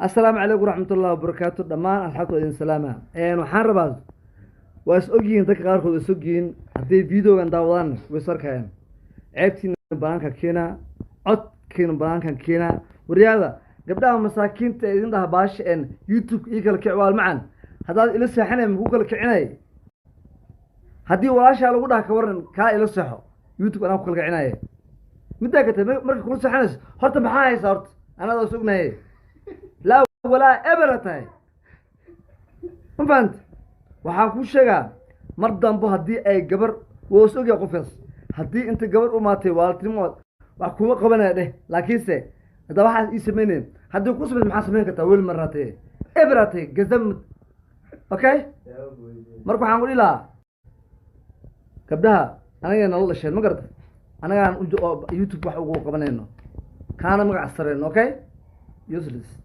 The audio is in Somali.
السلام عليكم ورحمة الله وبركاته دمان الحلقة إذن سلامة waxaan rabaa waa is ogyihiin dadka qaarkood is ogyihiin haddii videogan daawadaan way sarkayaan ceebtiina banaanka keena codkiina banaankan keena waryaada gabdhaha masaakiinta ee idin dhaha baasha youtube ii kala kicwaal macan haddaad ila seexanay muku kala kicinay haddii walaashaa lagu dhaha ka waran kaa ila seexo youtube anaa ku kala kicinaya middaa katay marka kula seexanayso horta maxaa haysaa horta anadoo is ognahay لا ولا إبرتاي ما فهمت وحاكو شجع مرضان به هدي أي جبر وسوق يا قفص هدي أنت جبر وماتي والترمات وحكومة قبنا ده لكن سه هذا واحد يسميني هدي قسم المحاسبين كتاول مرتين إبرتاي جزم أوكي مركو حنقول لا كبدها أنا جاي نالله شيء ما قرت أنا جاي يوتيوب وحقوق قبنا إنه كان مقعسرين أوكي useless